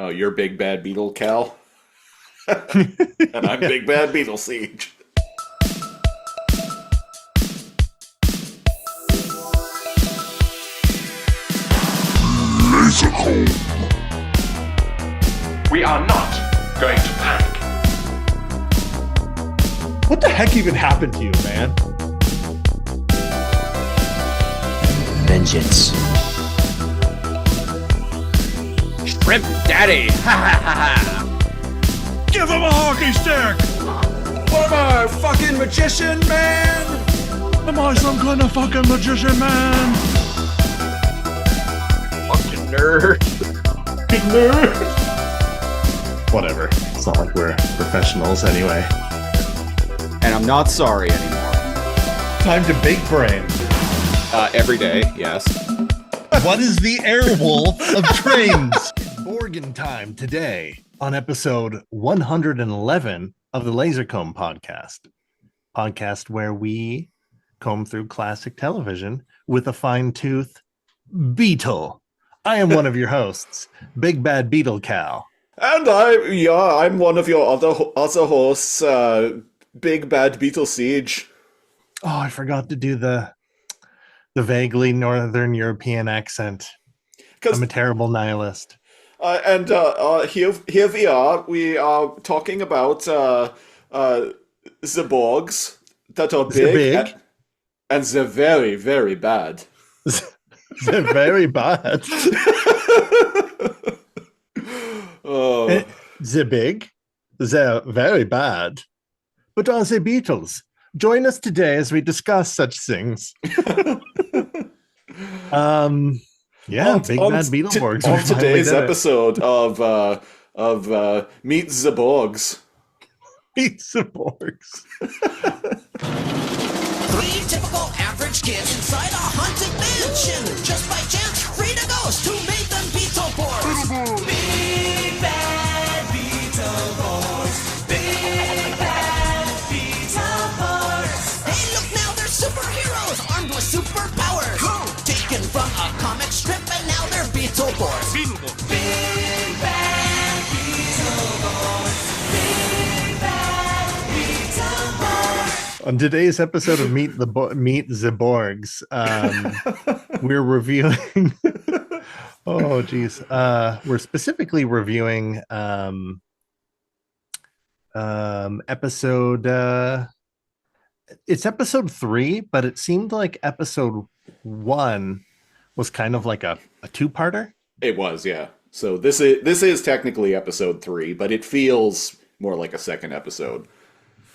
Oh, you're Big Bad Beetle Cal, and I'm Big Bad Beetle Siege. Lazor Comb. We are not going to panic. What the heck even happened to you, man? Vengeance. Shrimp Daddy! Ha ha ha ha! Give him a hockey stick! What am I, fucking magician, man? Am I some kind of fucking magician, man? Fucking nerd! Big nerd. Whatever. It's not like we're professionals anyway. And I'm not sorry anymore. Time to big brain. Every day, yes. What is the airwolf of trains? BORGIN Time today on episode 111 of the Lazor Comb podcast where we comb through classic television with a fine-tooth beetle. I am one of your hosts, Big Bad Beetle Cal. And I'm one of your other hosts, Big Bad Beetle Siege. Oh, I forgot to do the vaguely Northern European accent. I'm a terrible nihilist. And here we are. We are talking about the Borgs that are big. And they're very, very bad. They're very bad. Oh. They're big. They're very bad. But are they Beatles? Join us today as we discuss such things. Yeah, Big Bad Beetleborgs. On today's episode of Meet the Borgs. Meet the Borgs. Three typical average kids inside a haunted mansion. Just by chance, freed a ghost who made them Beetleborgs. Big bad Beetleborgs. Big bad Beetleborgs. Hey, look now, they're superheroes armed with superpowers. Taken from a comic strip and now they're Beetleborgs. Big bad Beetleborgs. Big bad Beetleborgs. On today's episode of Meet the Borgs, we're reviewing. Oh, geez. We're specifically reviewing episode. It's episode 3, but it seemed like episode 1 was kind of like a two-parter. It was, yeah. So this is technically episode 3, but it feels more like a second episode.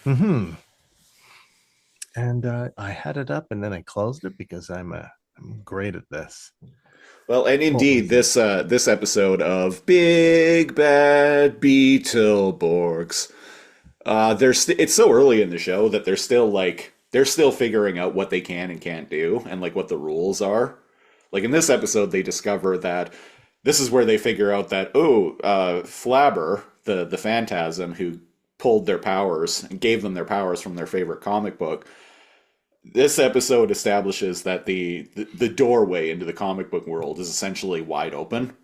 Mm-hmm. And I had it up and then I closed it because I'm great at this. Well, and indeed, this episode of Big Bad Beetleborgs, it's so early in the show that they're still figuring out what they can and can't do and like what the rules are. Like in this episode, they discover that this is where they figure out that Flabber, the phantasm who pulled their powers and gave them their powers from their favorite comic book. This episode establishes that the doorway into the comic book world is essentially wide open.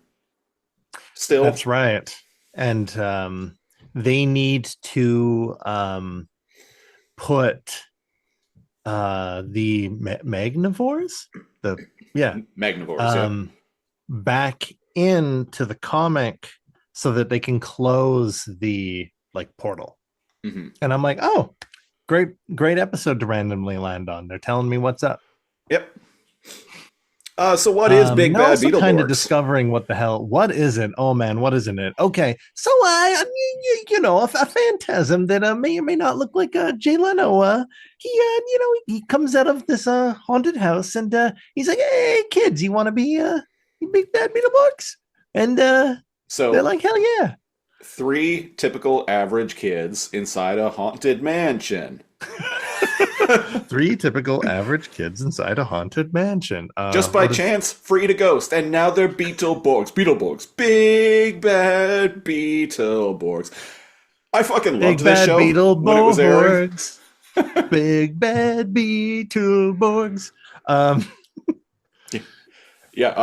Still, that's right, and they need to put the Magnivores, Magnivores, back into the comic so that they can close the portal. Mm-hmm. And I'm like, oh. Great episode to randomly land on. They're telling me what's up. Yep. So what is Big Bad Beetleborgs? Kind of discovering what the hell. What is it? Oh man, what isn't it? Okay, so a phantasm that may or may not look like Jay Leno. He comes out of this haunted house and he's like, "Hey kids, you want to be Big Bad Beetleborgs?" And so they're like, "Hell yeah." 3 typical average kids inside a haunted mansion. 3 typical average kids inside a haunted mansion. Just by chance, freed a ghost, and now they're Beetleborgs. Big Bad Beetleborgs. I fucking loved this show when it was airing. Big Bad Beetleborgs. Yeah,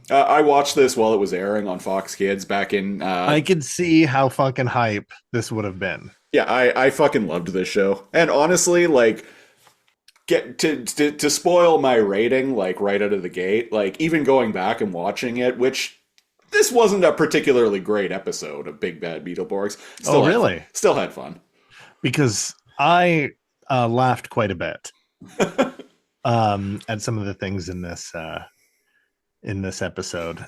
I watched this while it was airing on Fox Kids back in I could see how fucking hype this would have been. yeah, I fucking loved this show. And honestly, like get to spoil my rating like right out of the gate, like even going back and watching it, which this wasn't a particularly great episode of Big Bad Beetleborgs. Oh, really? Still had fun. Because I laughed quite a bit at some of the things in this episode.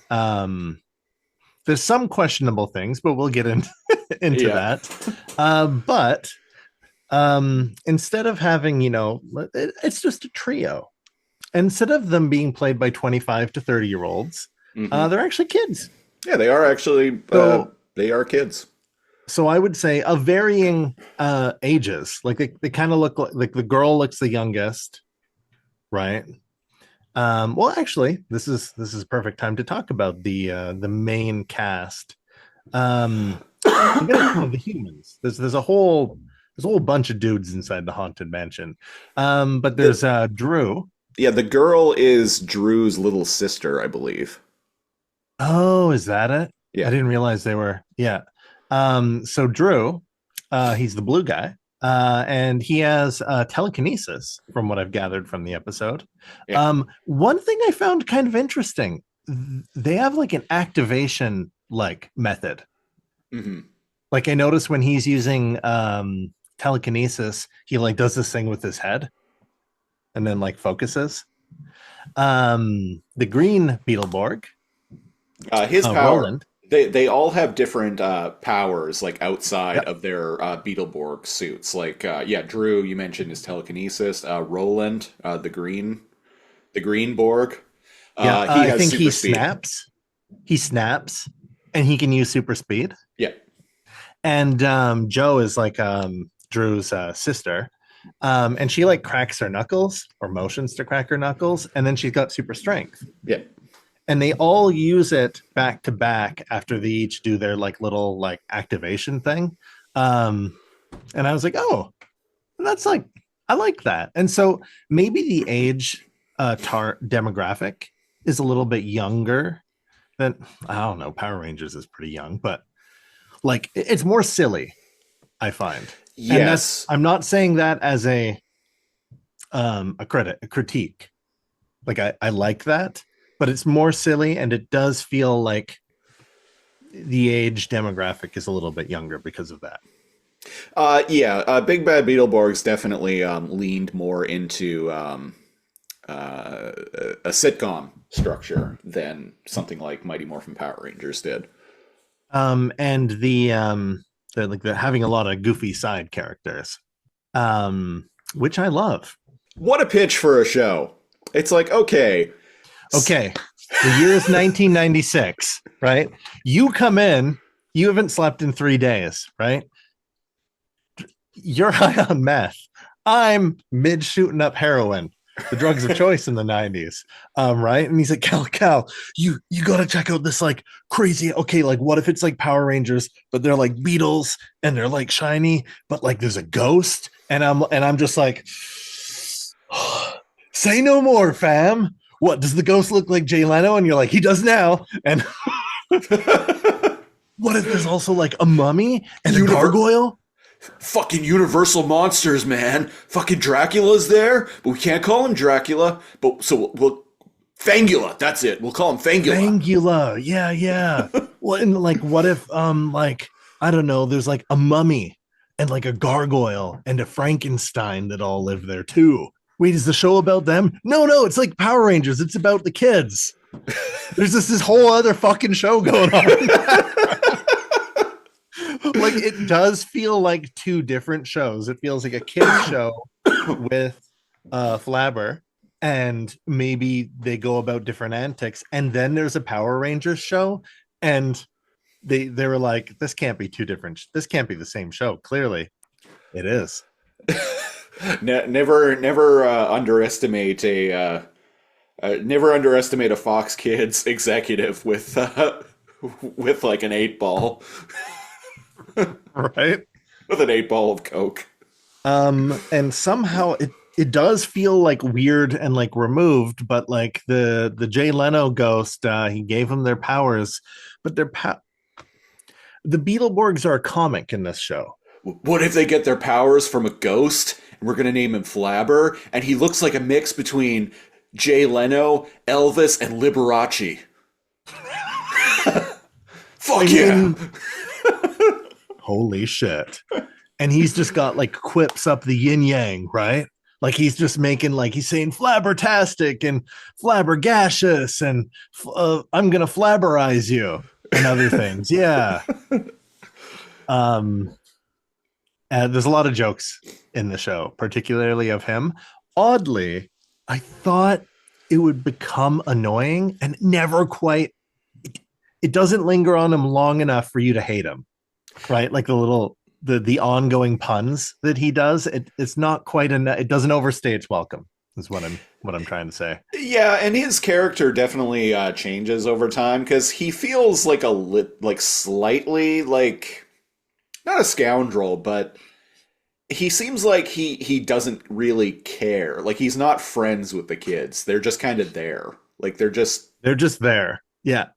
There's some questionable things, but we'll get into that. But instead of having, it's just a trio. Instead of them being played by 25 to 30-year-olds, they're actually kids. Yeah, they are actually they are kids. So I would say of varying ages. Like they kind of look like the girl looks the youngest, right? Well, actually, this is perfect time to talk about the main cast. I'm gonna call the humans. There's a whole bunch of dudes inside the haunted mansion. But there's Drew. Yeah, the girl is Drew's little sister, I believe. Oh, is that it? Yeah. I didn't realize they were. Yeah. So Drew, he's the blue guy. And he has telekinesis, from what I've gathered from the episode. Yeah. One thing I found kind of interesting, they have like an activation like method. Mm-hmm. Like I noticed when he's using telekinesis, he like does this thing with his head and then like focuses. The green Beetleborg, his power. Roland. They all have different powers, like outside of their Beetleborg suits. Like, Drew, you mentioned his telekinesis. Roland, the green Borg. I think he speed. snaps. He snaps, and he can use super speed. Yeah, and Joe is like Drew's sister, and she like cracks her knuckles or motions to crack her knuckles, and then she's got super strength. Yeah. And they all use it back to back after they each do their like little like activation thing. And I was like, oh, that's like, I like that. And so maybe the age demographic is a little bit younger than, I don't know, Power Rangers is pretty young, but like it's more silly, I find. Yes. And I'm not saying that as a critique. Like I like that. But it's more silly, and it does feel like the age demographic is a little bit younger because of that. Big Bad Beetleborgs definitely leaned more into a sitcom structure than something like Mighty Morphin Power Rangers did. And the having a lot of goofy side characters, which I love. What a pitch for a show! It's like, okay, the year is 1996, right? You come in, you haven't slept in 3 days, right? You're high on meth. I'm mid shooting up heroin, the drugs of choice in the 90s, right? And he's like, Cal, you got to check out this like crazy. Okay, like what if it's like Power Rangers, but they're like Beatles and they're like shiny, but like there's a ghost, and I'm just like, say no more, fam. What, does the ghost look like Jay Leno? And you're like, he does now. And what if there's also like a mummy and a gargoyle? Fucking Universal monsters, man. Fucking Dracula's there, but we can't call him Dracula. But so we'll Fangula. That's it. We'll call him Fangula. Fangula. Yeah. Well, and like, what if like, I don't know, there's like a mummy and like a gargoyle and a Frankenstein that all live there too. Wait, is the show about them? No, it's like Power Rangers. It's about the kids. There's this whole other fucking show going on. Like, it does feel like two different shows. It feels like a kids show with Flabber, and maybe they go about different antics. And then there's a Power Rangers show, and they were like, this can't be two different. This can't be the same show. Clearly, it is. Never underestimate a Fox Kids executive with like an 8-ball, right? With an 8-ball of coke. And somehow it does feel like weird and like removed, but like the Jay Leno ghost, he gave them their powers, but the Beetleborgs are a comic in this show. What if they get their powers from a ghost, and we're going to name him Flabber, and he looks like a mix between Jay Leno, Elvis, and Liberace? Fuck yeah! Holy shit. And he's just got like quips up the yin yang, right? Like he's just making, like he's saying flabbertastic and flabbergaseous and I'm gonna flabberize you and other things. Yeah. And there's a lot of jokes in the show, particularly of him. Oddly, I thought it would become annoying and never quite. It doesn't linger on him long enough for you to hate him, right? Like the ongoing puns that he does. It's not quite enough. It doesn't overstay its welcome. Is what I'm trying to say. Yeah, and his character definitely changes over time because he feels like slightly like not a scoundrel, but he seems like he doesn't really care. Like he's not friends with the kids. They're just kind of there. Like they're just there. Yeah.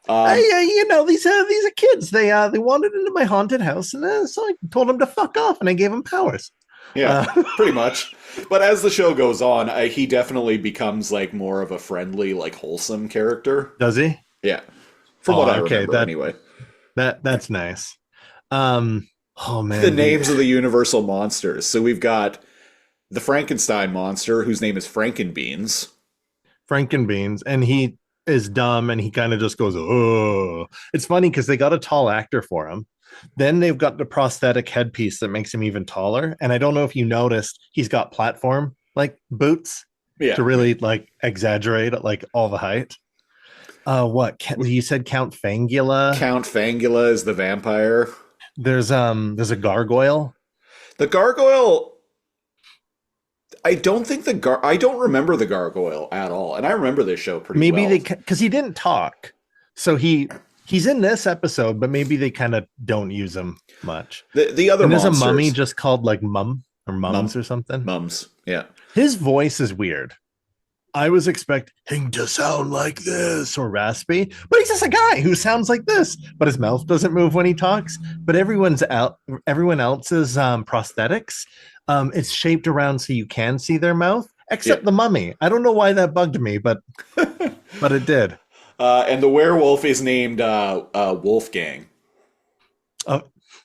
These are kids. They wandered into my haunted house, and so I told them to fuck off, and I gave them powers. Yeah, pretty much. But as the show goes on, he definitely becomes like more of a friendly, like wholesome character. Does he? Yeah, from what I remember, anyway. That's nice. Oh man, the names of the Universal monsters. So we've got the Frankenstein monster, whose name is Frankenbeans. Frankenbeans, and he is dumb, and he kind of just goes, oh. It's funny because they got a tall actor for him. Then they've got the prosthetic headpiece that makes him even taller. And I don't know if you noticed, he's got platform like boots to really like exaggerate like all the height. What you said? Count Fangula. Count Fangula is the vampire. There's a gargoyle. The gargoyle. I don't think I don't remember the gargoyle at all, and I remember this show pretty well. Maybe because he didn't talk, so he's in this episode, but maybe they kind of don't use him much. The other there's monsters, a mummy just called like Mum or Mums or something. Mums, yeah. His voice is weird. I was expecting to sound like this or raspy, but he's just a guy who sounds like this, but his mouth doesn't move when he talks. But everyone else's prosthetics, it's shaped around so you can see their mouth, except the mummy. I don't know why that bugged me, but it did. And the werewolf is named Wolfgang.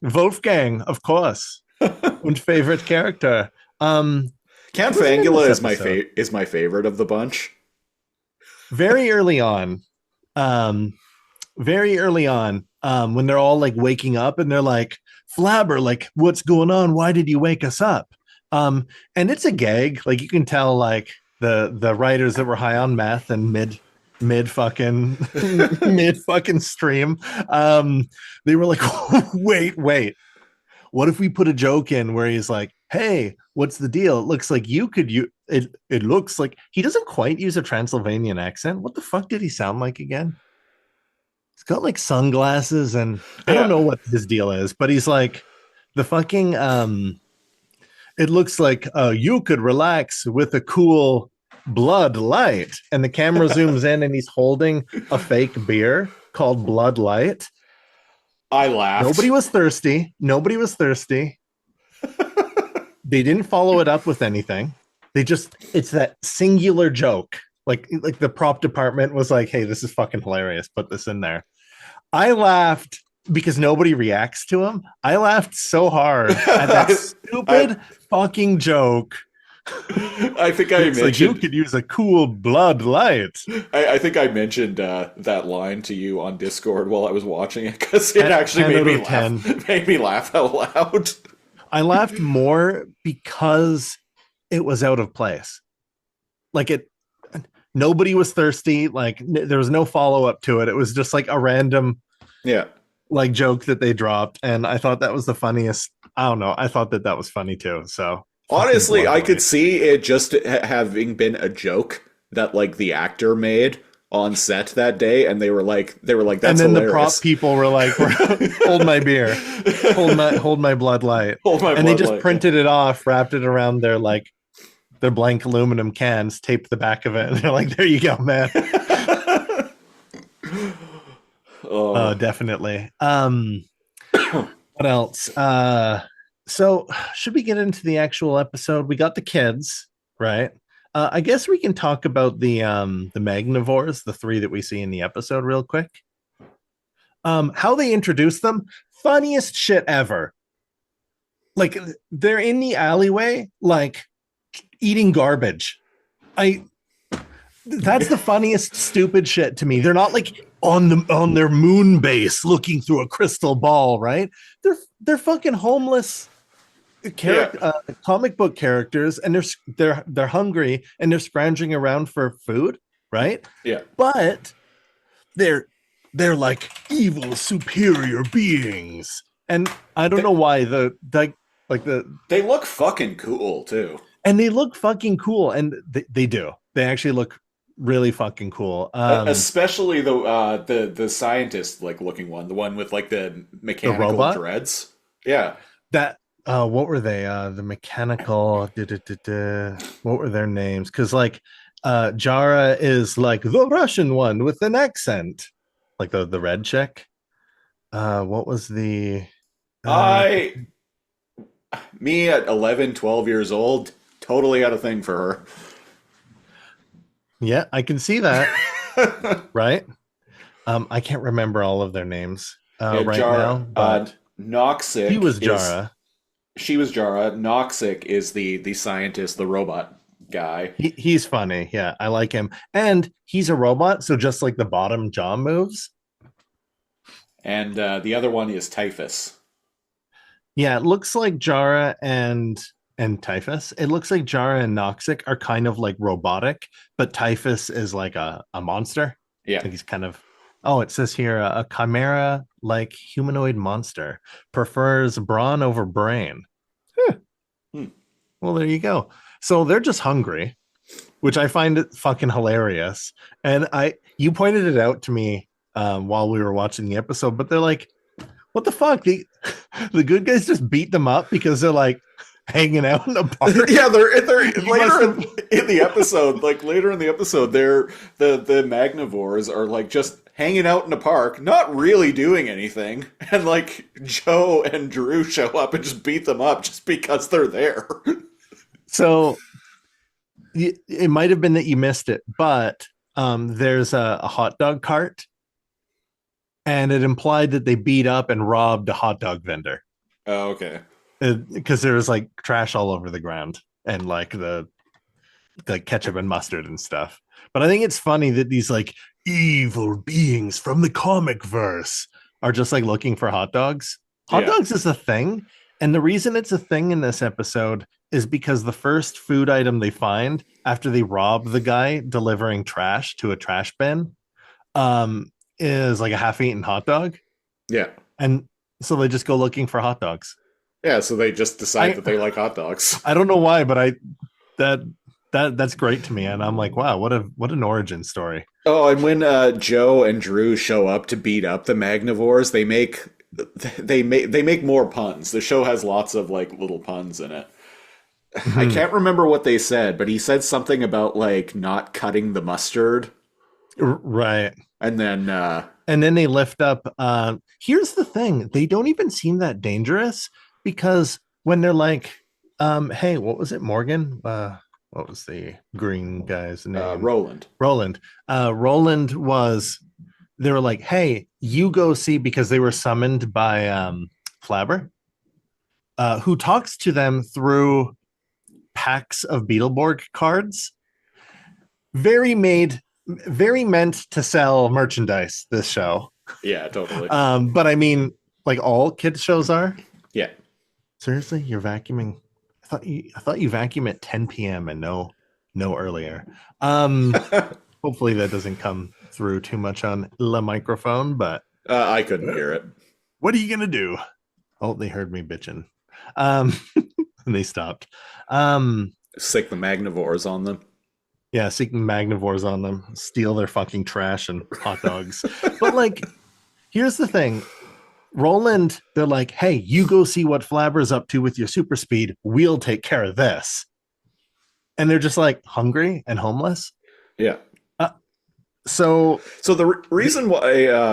Wolfgang, of course. Und favorite character. Count Fangula is my favorite of the bunch. Very early on, when they're all like waking up and they're like, Flabber, like, what's going on? Why did you wake us up? And it's a gag. Like you can tell, like the writers that were high on meth and mid fucking stream, they were like, wait, what if we put a joke in where he's like, hey, what's the deal? It looks like you could it looks like he doesn't quite use a Transylvanian accent. What the fuck did he sound like again? He's got like sunglasses, and I don't know what his deal is, but he's like the fucking it looks like you could relax with a cool Blood Light, and the camera zooms in and he's holding a fake beer called Blood Light. I laughed. Nobody was thirsty. They didn't follow it up with anything. It's that singular joke. Like the prop department was like, hey, this is fucking hilarious. Put this in there. I laughed because nobody reacts to him. I laughed so hard at that stupid fucking joke. I think I mentioned like you could use a cool Blood Light. I think I mentioned that line to you on Discord while I was watching it because it actually made me laugh out loud. I laughed more because it was out of place. Like nobody was thirsty. Like there was no follow up to it. It was just like a random, like joke that they dropped, and I thought that was the funniest. I don't know. I thought that was funny too. So honestly, I could see it just having been a joke that like the actor made on set that day, and they were like, that's hilarious. And then the prop people were like, hold my beer, hold my Blood Light, hold my and Blood they just Light. printed it off, wrapped it around their like their blank aluminum cans, tape the back of it, and they're like, there you go, man. Definitely. What else? So should we get into the actual episode? We got the kids, right? I guess we can talk about the Magnivores, the 3 that we see in the episode, real quick. How they introduce them, funniest shit ever. Like, they're in the alleyway, like eating garbage. That's the funniest stupid shit to me. They're not like on their moon base looking through a crystal ball, right? They're fucking homeless comic book characters, and they're hungry and they're scrounging around for food, right? Yeah. But they're like evil superior beings. And I don't know why they look fucking cool too. And they look fucking cool, and they do. They actually look really fucking cool. Especially the scientist like looking one, the one with like the mechanical dreads. Yeah. That what were they? The mechanical what were their names? Because like Jara is like the Russian one with an accent. Like the red chick. What was the me at 11, 12 years old, totally had a thing for her. Yeah, I can see that. Right? I can't remember all of their names right Jara, now. But Noxic. he was Jara. She was Jara. Noxic is the scientist, the robot guy. He's funny. Yeah, I like him. And he's a robot, so just like the bottom jaw moves. And the other one is Typhus. Yeah, it looks like Jara and Typhus. It looks like Jara and Noxic are kind of like robotic, but Typhus is like a monster. Yeah. Like he's kind of, it says here a chimera like humanoid monster, prefers brawn over brain. Well, there you go. So they're just hungry, which I find it fucking hilarious. And you pointed it out to me while we were watching the episode, but they're like, what the fuck? The good guys just beat them up because they're like hanging out in the park. Yeah, they're later in the episode. Like later in the episode, the Magnivores are like just hanging out in the park, not really doing anything, and like Joe and Drew show up and just beat them up just because they're there. So it might have been that you missed it, but there's a hot dog cart. And it implied that they beat up and robbed a hot dog vendor. Oh, okay. Because there was like trash all over the ground and like the ketchup and mustard and stuff. But I think it's funny that these like evil beings from the comic verse are just like looking for hot dogs. Hot dogs is a thing. And the reason it's a thing in this episode is because the first food item they find after they rob the guy delivering trash to a trash bin, is like a half-eaten hot dog. Yeah. And so they just go looking for hot dogs. Yeah, so they just decide that they like hot dogs. I don't know why, but that's great to me. And I'm like, wow, what an origin story. Oh, and when Joe and Drew show up to beat up the Magnivores, they make more puns. The show has lots of like little puns in it. I can't remember what they said, but he said something about like not cutting the mustard. Right. And then they lift up. Here's the thing. They don't even seem that dangerous because when they're like, hey, what was it? Morgan? What was the green guy's name? Roland. Roland was, they were like, hey, you go see, because they were summoned by Flabber, who talks to them through packs of Beetleborg cards. Very meant to sell merchandise, this show. Yeah, totally. But I mean, like all kids shows are. Yeah. Seriously, you're vacuuming. I thought you vacuum at 10 p.m. and no earlier. Hopefully that doesn't come through too much on the microphone, but I couldn't hear it. What are you gonna do? Oh, they heard me bitching. And they stopped. Sick the Magnivores on them. Yeah, seeking Magnivores on them, steal their fucking trash and hot dogs. But like, here's the thing. Roland, they're like, hey, you go see what Flabber's up to with your super speed. We'll take care of this. and they're just like hungry and homeless. Yeah. So the reason why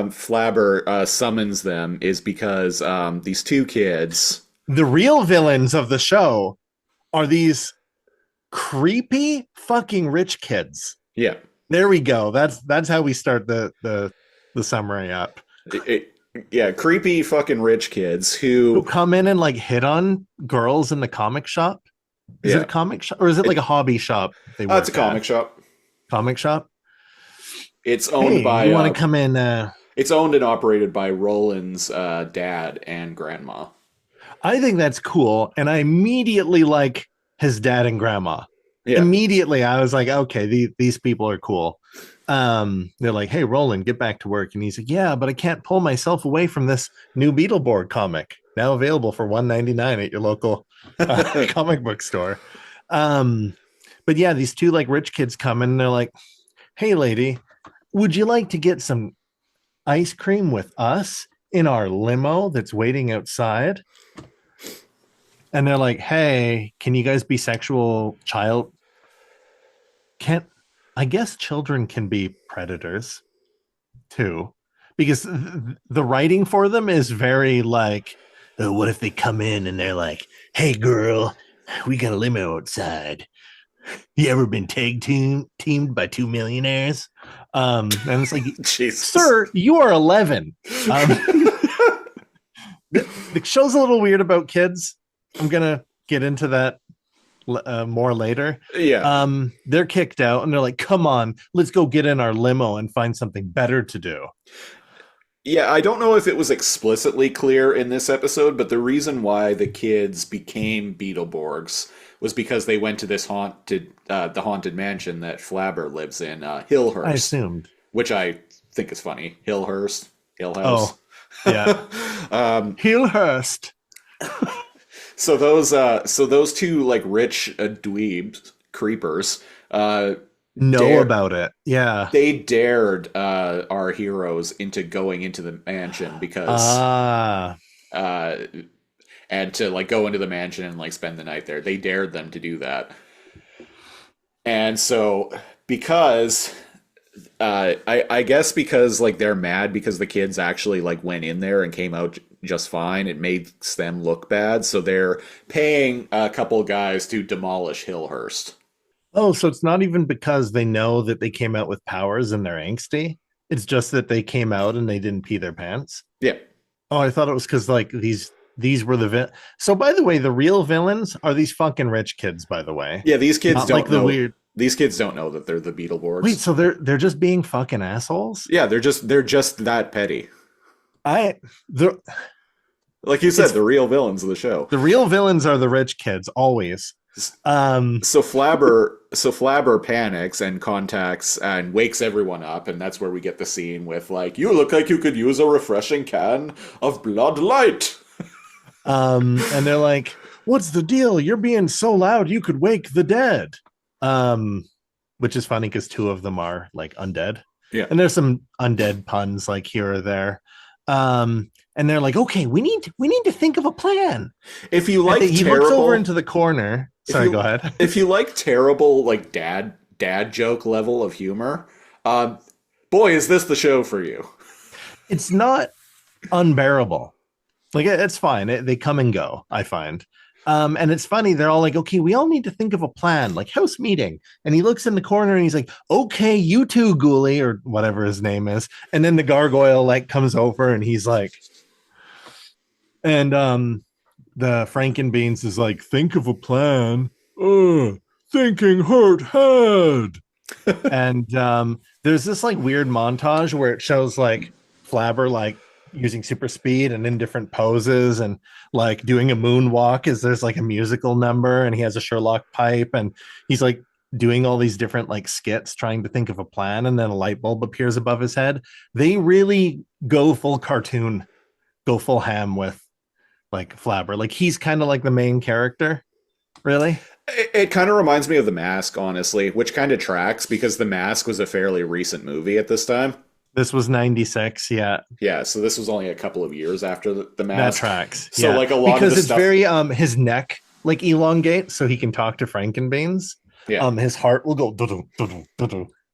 Flabber summons them is because these two kids. the real villains of the show are these creepy fucking rich kids. Yeah. There we go. That's how we start the summary up. Yeah, creepy fucking rich kids who come in and like hit on girls in the comic shop. Is it a comic shop or is it like a hobby shop? It's a comic shop. Comic shop. It's owned by. You want to come in? It's owned and operated by Roland's dad and grandma. I think that's cool, and I immediately like his dad and grandma. Yeah. Immediately, I was like, okay, these people are cool. They're like, hey, Roland, get back to work, and he's like, yeah, but I can't pull myself away from this new Beetleborg comic, now available for $1.99 at your local comic book store. But yeah, these two like rich kids come in, and they're like, hey, lady, would you like to get some ice cream with us in our limo that's waiting outside? And they're like, hey, can you guys be sexual child? I guess children can be predators too, because the writing for them is very like, oh, what if they come in and they're like, hey, girl, we got a limo outside. You ever been tag teamed by two millionaires? And it's like, Jesus. Sir, you are 11. The show's a little weird about kids. I'm gonna get into that more later. Yeah. They're kicked out, and they're like, "Come on, let's go get in our limo and find something better to do." Yeah, I don't know if it was explicitly clear in this episode, but the reason why the kids became Beetleborgs was because they went to this the haunted mansion that Flabber lives in, Hillhurst. I assumed, which I think is funny. Hill House. Oh, yeah. Hillhurst. So those two like rich dweebs, creepers, know about it. Yeah, they dared our heroes into going into the mansion because and to like go into the mansion and like spend the night there. They dared them to do that, and so because. I guess because like they're mad because the kids actually like went in there and came out just fine. It makes them look bad, so they're paying a couple guys to demolish Hillhurst. Oh, so it's not even because they know that they came out with powers and they're angsty. It's just that they came out and they didn't pee their pants. Yeah. Oh, I thought it was because like these were the So by the way, the real villains are these fucking rich kids. By the way, yeah, these kids not don't like the know. Weird. These kids don't know that they're the Beetleborgs. Wait, so they're just being fucking assholes? Yeah, they're just that petty. Like you said, the real villains of the show. The real villains are the rich kids, always. So Flabber panics and contacts and wakes everyone up, and that's where we get the scene with like, you look like you could use a refreshing can of Blood Light. And they're like, what's the deal? You're being so loud you could wake the dead. Which is funny because two of them are like undead. Yeah. And there's some undead puns like here or there. And they're like, okay, we need to think of a plan. If you like he looks over into the corner. Sorry, go ahead. If you like terrible like dad joke level of humor, boy, is this the show for you. It's not unbearable. Like it's fine. They come and go, I find. And it's funny, they're all like, okay, we all need to think of a plan, like house meeting. And he looks in the corner and he's like, okay, you too, Ghoulie, or whatever his name is. And then the gargoyle like comes over and he's like, and the Frankenbeans is like, think of a plan. Thinking hurt head. And there's this like weird montage where it shows like Flabber like using super speed and in different poses and like doing a moonwalk as there's like a musical number, and he has a Sherlock pipe and he's like doing all these different like skits trying to think of a plan, and then a light bulb appears above his head. They really go full cartoon, go full ham with like Flabber. Like he's kind of like the main character, really. It kind of reminds me of The Mask, honestly, which kind of tracks because The Mask was a fairly recent movie at this time. This was 96, yeah. Yeah, so this was only a couple of years after the Mask. That tracks. So yeah. like a lot because of the it's stuff... very his neck like elongates so he can talk to Frankenbeans. Yeah. His heart will go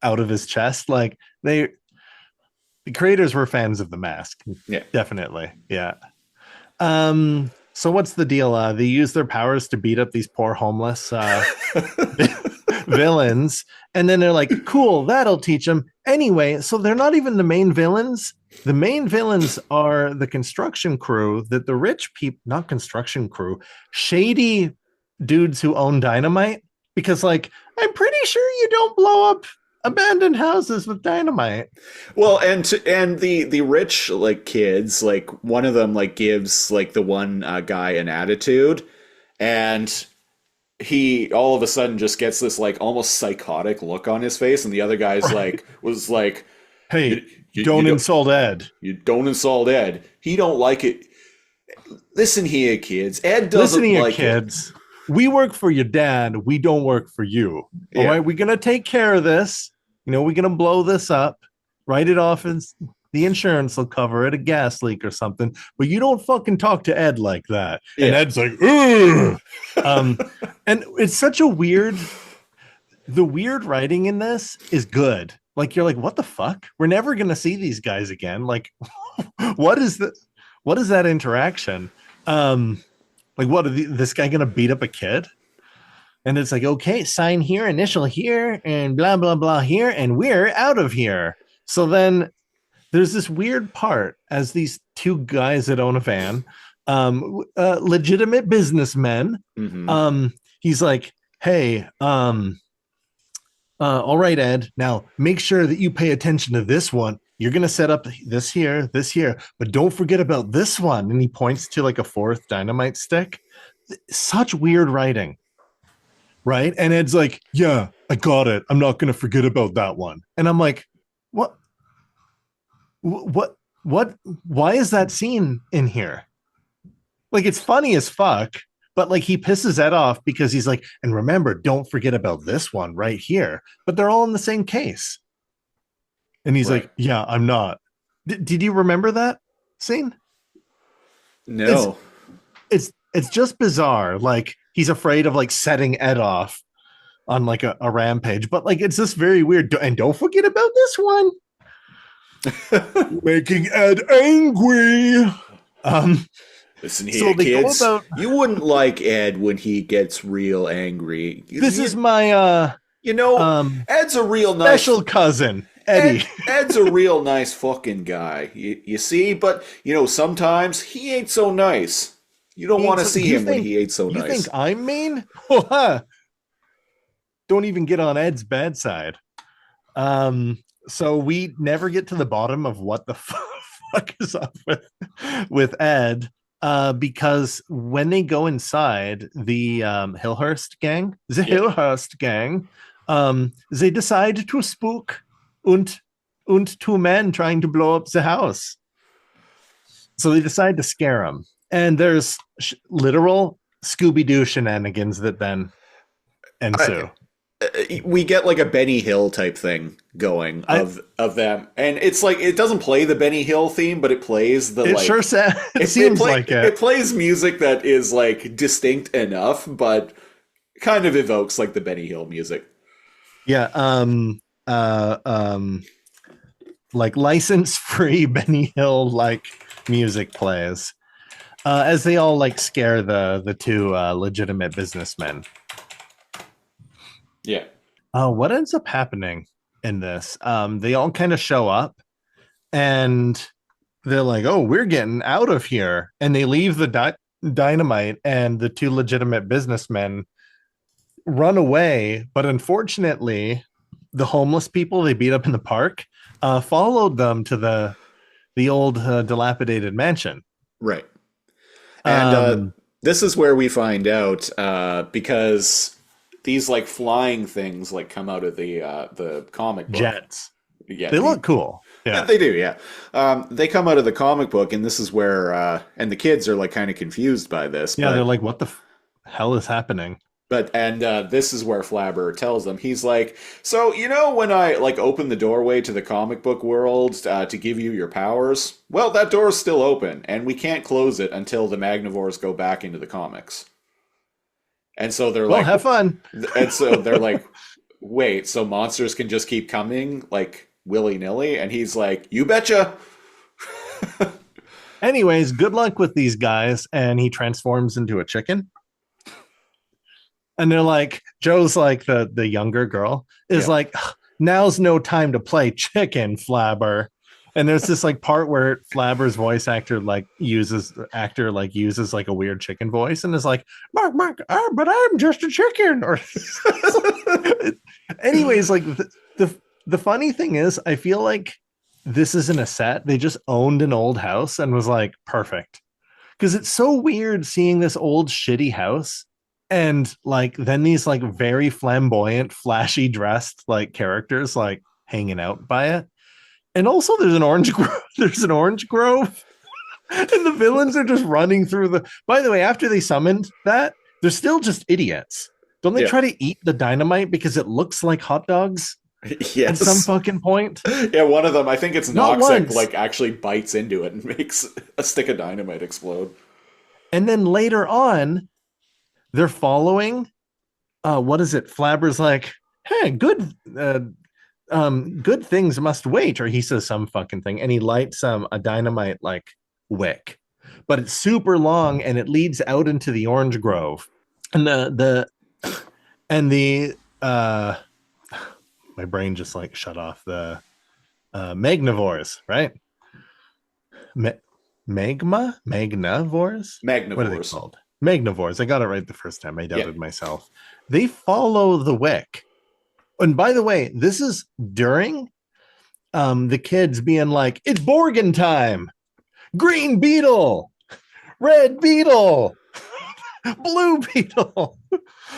out of his chest. Like the creators were fans of The Mask. Yeah. Definitely. Yeah. So what's the deal? They use their powers to beat up these poor homeless villains, and then they're like, cool, that'll teach them. Anyway, so they're not even the main villains. The main villains are the construction crew that the rich people, not construction crew, shady dudes who own dynamite. Because, like, I'm pretty sure you don't blow up abandoned houses with dynamite. Well, and the rich like kids, like one of them like gives like the one guy an attitude, and he all of a sudden just gets this like almost psychotic look on his face, and the other guy's like was like, Hey, you don't insult Ed. You don't insult Ed. He don't like it. Listen here, kids. Ed doesn't Listen here, like kids. We work for your dad. We don't work for you. Yeah. All right, we're gonna take care of this. You know, we're gonna blow this up, write it off, and the insurance will cover it, a gas leak or something. But you don't fucking talk to Ed like that. And Yeah. Ed's like, ugh. And it's such a weird. The weird writing in this is good. Like you're like, what the fuck? We're never gonna see these guys again. Like, what is that interaction? Like, what this guy gonna beat up a kid? And it's like, okay, sign here, initial here, and blah blah blah here, and we're out of here. So then there's this weird part as these two guys that own a van, legitimate businessmen. Mm-hmm. He's like, hey, all right, Ed, now make sure that you pay attention to this one. You're going to set up this here, but don't forget about this one. And he points to like a fourth dynamite stick. Such weird writing, right? And Ed's like, yeah, I got it. I'm not going to forget about that one. And I'm like, what, why is that scene in here? Like, it's funny as fuck, but like he pisses Ed off because he's like, and remember, don't forget about this one right here. But they're all in the same case. And he's Right. like, yeah, I'm not. Did you remember that scene? No. It's just bizarre. Like he's afraid of like setting Ed off on like a rampage, but like it's just very weird. And don't forget about this one. Making Ed angry. Listen here, So they go kids. about- You wouldn't like Ed when he gets real angry. This is my Ed's a real nice special cousin, Eddie. Ed's a real nice fucking guy. You see, but sometimes he ain't so nice. You don't want to see him when he ain't so You nice. think I'm mean? Don't even get on Ed's bad side. So we never get to the bottom of what the fuck is up with Ed, because when they go inside the Hillhurst gang, they decide to spook und two men trying to blow up the house. So they decide to scare him, and there's literal Scooby-Doo shenanigans that then ensue. We get like a Benny Hill type thing going of them, and it's like it doesn't play the Benny Hill theme, but it plays the. It sure seems like it. It plays music that is like distinct enough, but kind of evokes like the Benny Hill music. Yeah, like license-free Benny Hill like music plays as they all like scare the two legitimate businessmen. Yeah. What ends up happening in this? They all kind of show up and they're like, oh, we're getting out of here. And they leave the dynamite, and the two legitimate businessmen run away. But unfortunately, the homeless people they beat up in the park followed them to the old dilapidated mansion. Right. And this is where we find out because these like flying things like come out of the comic book. Jets. Yeah, They look cool. Yeah, Yeah. they do. Yeah, they come out of the comic book, and this is where and the kids are like kind of confused by this. Yeah, but, they're like, what the hell is happening? But this is where Flabber tells them, he's like, so when I like open the doorway to the comic book world to give you your powers, well, that door's still open, and we can't close it until the Magnivores go back into the comics. And so they're Well, like, have fun. and so they're like, wait, so monsters can just keep coming like willy-nilly? And he's like, you betcha. Anyways, good luck with these guys. And he transforms into a chicken. And they're like, Joe's like the younger girl is like, now's no time to play chicken, Flabber. And there's this like part where Flabber's voice actor uses like a weird chicken voice and is like, Mark, but I'm just a chicken. Or anyways, like the funny thing is, I feel like this isn't a set. They just owned an old house and was like, perfect. Because it's so weird seeing this old shitty house and like then these like very flamboyant, flashy dressed like characters like hanging out by it. And also there's an orange grove. There's an orange grove. And the villains are just running through the. By the way, after they summoned that, they're still just idiots. Don't they try to eat the dynamite because it looks like hot dogs? Yes. At some fucking point. Yeah, one of them, I think it's Not Noxic, once. like actually bites into it and makes a stick of dynamite explode. And then later on, they're following. What is it? Flabber's like, hey, good things must wait, or he says some fucking thing, and he lights a dynamite like wick, but it's super long and it leads out into the orange grove. And the my brain just like shut off. The magnivores, right? Magnivores? Magnivores. What are they called? Magnivores. I got it right the first time. I doubted myself. They follow the wick. And by the way, this is during the kids being like, it's Borgin time. Green beetle, red beetle, blue beetle.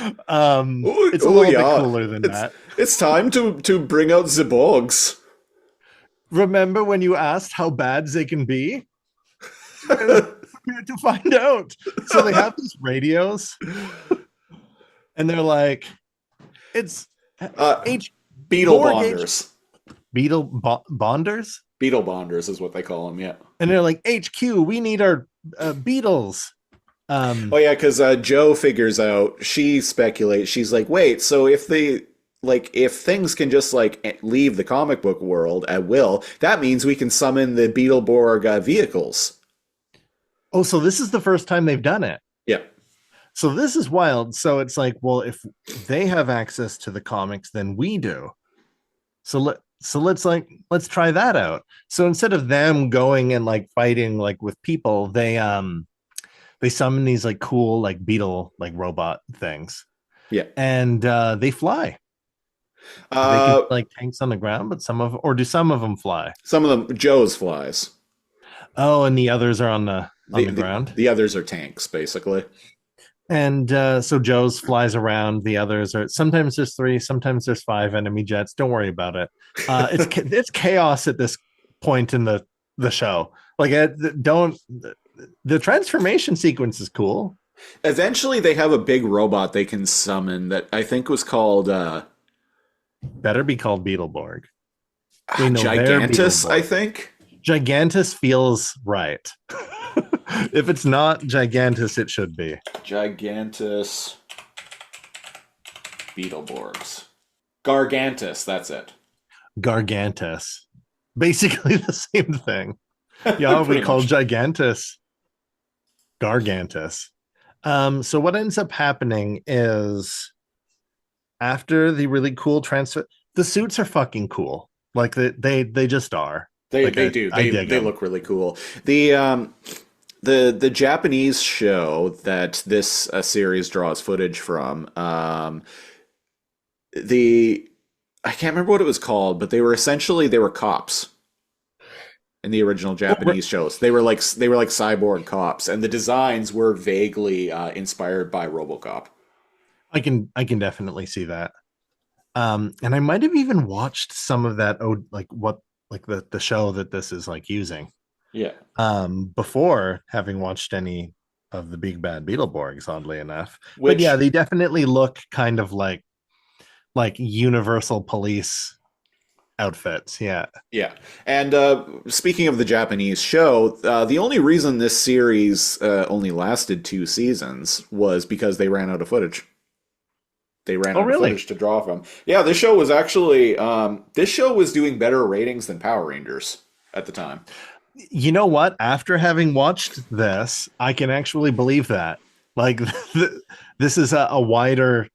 It's a little bit cooler than that. It's time to bring out the Borgs. Remember when you asked how bad they can be? We're here to find out. So they have these radios, and they're like, "It's Beetle Bonders. Bonders? Beetle Bonders is what they call them, yeah. And they're like, HQ, we need our beetles. Because Joe figures out, she speculates, she's like, wait, so if things can just like leave the comic book world at will, that means we can summon the Beetleborg vehicles. Oh, so this is the first time they've done it. Yeah. So this is wild. So it's like, well, if they have access to the comics, then we do. So let's try that out. So instead of them going and like fighting like with people, they summon these like cool like beetle like robot things. Yeah. And they fly. They can like tanks on the ground, but some of them fly? Some of them, Joe's flies. Oh, and the others are on the ground. The others are tanks, basically. And so Joe's flies around. The others are sometimes there's 3, sometimes there's 5 enemy jets. Don't worry about it. It's chaos at this point in the show. Like the transformation sequence is cool. Eventually, they have a big robot they can summon that I think was called. Better be called Beetleborg. Gigantus, I think. Gigantus feels right. If it's not Gigantus, it should be. Gigantus Beetleborgs. Gargantus, that's it. Gargantus. Basically the same thing. Yeah, we call Gigantus Gargantus. So what ends up happening is after the really cool transfer, the suits are fucking cool. Like they just are. They do. They look really cool. The Japanese show that this series draws footage from, I can't remember what it was called, but they were cops in the original Japanese shows. They were like cyborg cops, and the designs were vaguely inspired by RoboCop. I can definitely see that. And I might have even watched some of that. The show that this is like using. Yeah. Before having watched any of the Big Bad Beetleborgs, oddly enough. But yeah, they definitely look kind of like Universal Police outfits. Yeah. Yeah. And speaking of the Japanese show, the only reason this series only lasted 2 seasons was because they ran out of footage. they ran Oh, out really? of footage to draw from. Yeah, this show was actually this show was doing better ratings than Power Rangers at the time. You know what? After having watched this, I can actually believe that. Like, this is a wider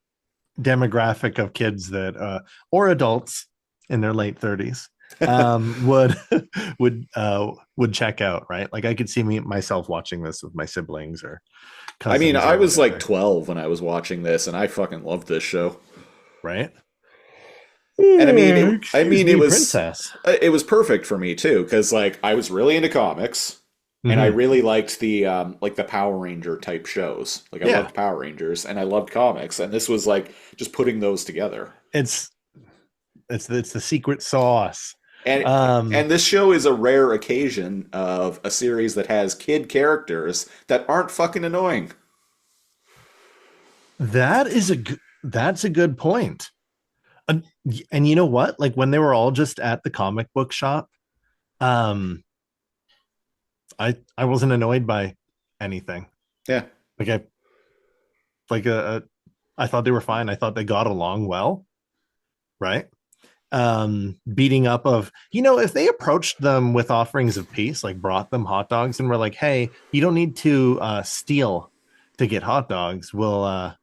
demographic of kids that, or adults in their late 30s, would would check out, right? Like, I could see myself watching this with my siblings or I mean, cousins I or was like whatever, 12 when I was watching this, and I fucking loved this show. right? And I mean, Excuse me, princess. it was perfect for me too, because like I was really into comics, and I Mhm. really liked the Power Ranger type shows. Like I Yeah. loved Power Rangers, and I loved comics, and this was like just putting those together. It's the secret sauce. And and this show is a rare occasion of a series that has kid characters that aren't fucking annoying. That's a good point. And you know what? Like, when they were all just at the comic book shop, I wasn't annoyed by anything. Yeah. Like, I thought they were fine. I thought they got along well, right? Beating up of, if they approached them with offerings of peace, like brought them hot dogs and were like, hey, you don't need to steal to get hot dogs. We'll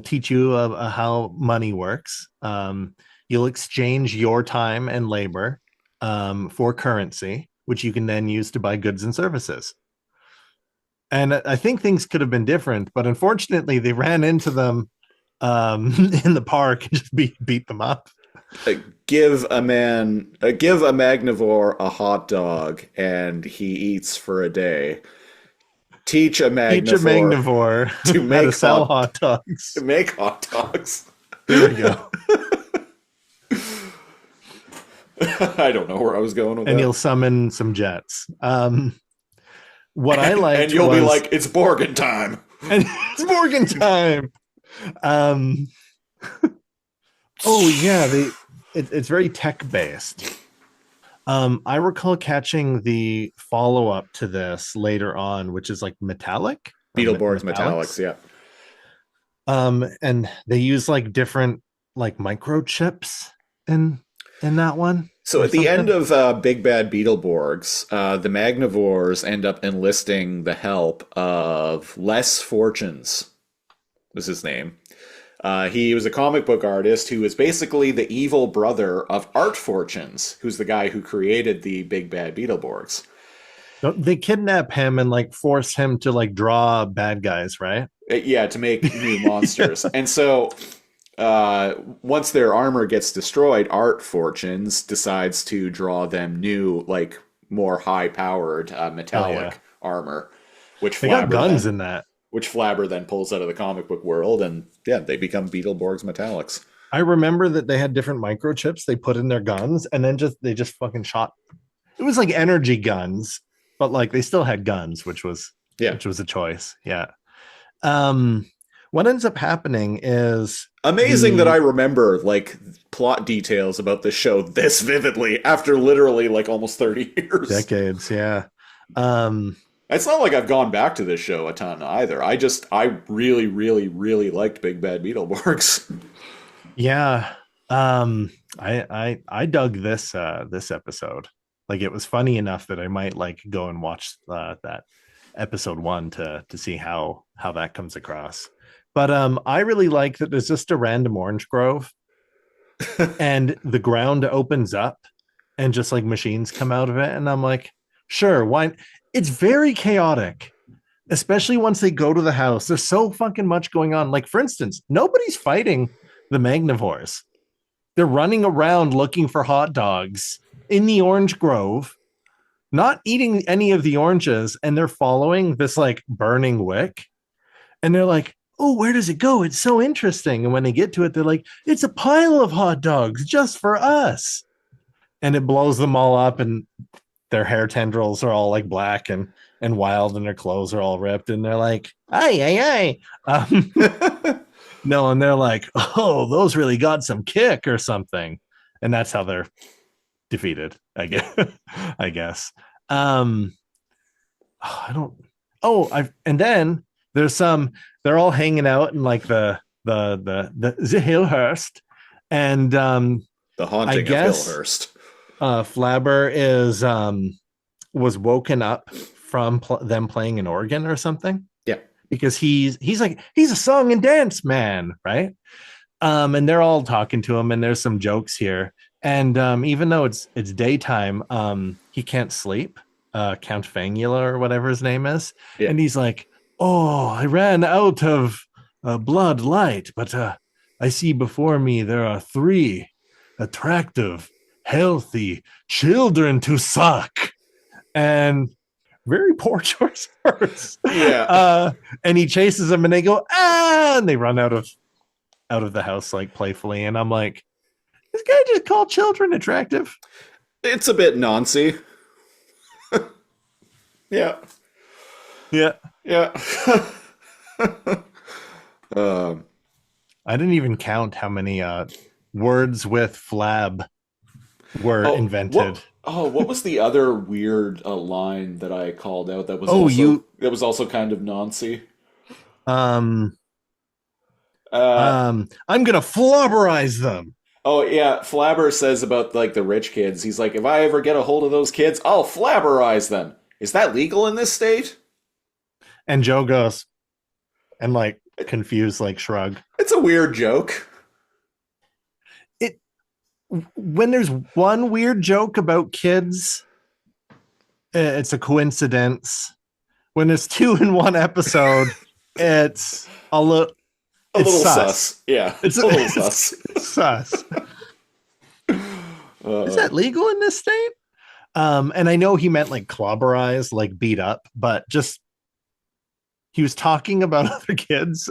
teach you how money works. You'll exchange your time and labor for currency, which you can then use to buy goods and services. And I think things could have been different, but unfortunately, they ran into them in the park and just beat them up. Give a magnivore a hot dog, and he eats for a day. Teach a magnivore to make how to sell hot dogs. to make hot dogs. There we go. I don't know where I was going with And that. you'll summon some jets. What I like, and you'll be like, it's Borgin time. and it's Morgan time. Oh yeah, it's very tech based. I recall catching the follow up to this later on, which is like metallic. Beetleborgs Metallics, yeah. And they use like different like microchips in that one. So or at the something. end of Big Bad Beetleborgs, the Magnivores end up enlisting the help of Les Fortunes, was his name. He was a comic book artist who was basically the evil brother of Art Fortunes, who's the guy who created the Big Bad Beetleborgs. They kidnap him and like force him to like draw bad guys, right? Yeah, to make new monsters. And so once their armor gets destroyed, Art Fortunes decides to draw them new, like more high-powered metallic armor, which They got guns in that. Which Flabber then pulls out of the comic book world, and yeah, they become Beetleborgs Metallics. I remember that they had different microchips they put in their guns, and then they just fucking shot. It was like energy guns, but like they still had guns, which was a choice. Yeah. What ends up happening is amazing that I remember like plot details about this show this vividly after literally like almost 30 years. Decades, yeah. It's not like I've gone back to this show a ton either. I really, really, really liked Big Bad Beetleborgs. Yeah. I dug this episode. Like, it was funny enough that I might like go and watch that episode 1 to see how that comes across. But I really like that there's just a random orange grove and the ground opens up and just like machines come out of it, and I'm like, sure, why? It's very chaotic, especially once they go to the house. There's so fucking much going on. Like, for instance, nobody's fighting the Magnivores. They're running around looking for hot dogs in the orange grove, not eating any of the oranges, and they're following this like burning wick. And they're like, oh, where does it go? It's so interesting. And when they get to it, they're like, it's a pile of hot dogs just for us. And it blows them all up, and their hair tendrils are all like black and wild, and their clothes are all ripped, and they're like, ay. No, and they're like, oh, those really got some kick or something. And that's how they're defeated, I guess. And then they're all hanging out in like the the Hillhurst, and The I Haunting of guess Hillhurst. Flabber is was woken up from them playing an organ or something. Yeah. Because he's like he's a song and dance man, right? And they're all talking to him, and there's some jokes here. And even though it's daytime, he can't sleep. Count Fangula or whatever his name is, Yeah. and he's like, "Oh, I ran out of blood light, but I see before me there are 3 attractive, healthy children to suck." And very poor choice of words. Yeah. And he chases them, and they go and they run out of the house like playfully. And I'm like, this guy just called children attractive. It's a bit nancy. Yeah. Yeah. Yeah. I didn't even count how many words with flab were invented. What was the other weird line that I called out that was also kind of nancy? I'm gonna flobberize them. Oh yeah, Flabber says about like the rich kids. He's like, if I ever get a hold of those kids, I'll flabberize them. Is that legal in this state? And Joe goes and like confused, like shrug. It's a weird joke. When there's one weird joke about kids, it's a coincidence. When there's 2 in one episode, it's a little sus. Yeah, it's a little sus. Sus. Is that legal in this state? And I know he meant like clobberize, like beat up, but just he was talking about other kids.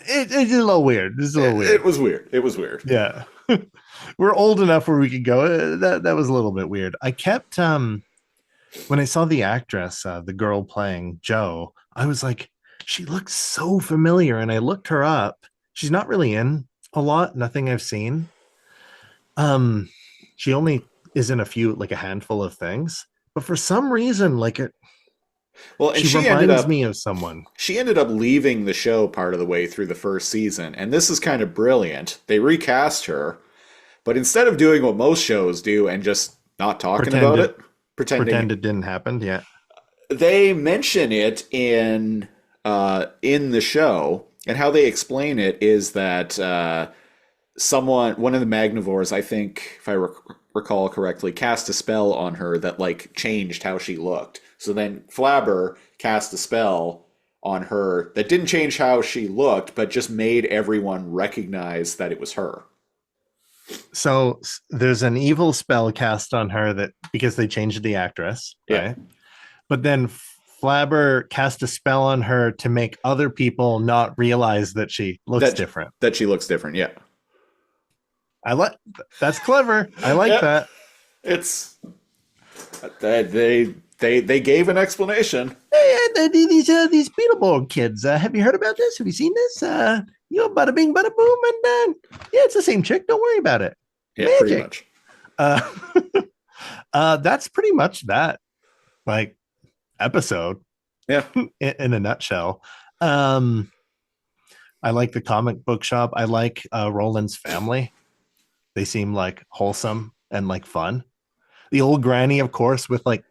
It's a little weird. It was weird. It was weird. Yeah. We're old enough where we could go. That was a little bit weird. I kept when I saw the actress, the girl playing Joe, I was like, she looks so familiar. And I looked her up. She's not really in a lot, nothing I've seen. She only is in a handful of things. But for some reason, like it Well, and she reminds me of someone. She ended up leaving the show part of the way through the first season, and this is kind of brilliant. They recast her, but instead of doing what most shows do and just not talking about it, pretend it didn't happen, yeah. They mention it in the show, and how they explain it is that one of the Magnivores, I think, if I recall correctly, cast a spell on her that like changed how she looked. So then Flabber cast a spell on her that didn't change how she looked, but just made everyone recognize that it was her. So there's an evil spell cast on her that because they changed the actress, right? But then Flabber cast a spell on her to make other people not realize that she looks different. That she looks different, yeah. That's clever. I like that. It's they gave an explanation. Hey, these Beetleborg kids. Have you heard about this? Have you seen this? Bada bing, bada boom, and yeah, it's the same chick. Don't worry about it. Yeah, Magic. Pretty much. That's pretty much that. Like episode. Yeah. In a nutshell. I like the comic book shop. I like Roland's family. They seem like wholesome and like fun. The old granny, of course, with like,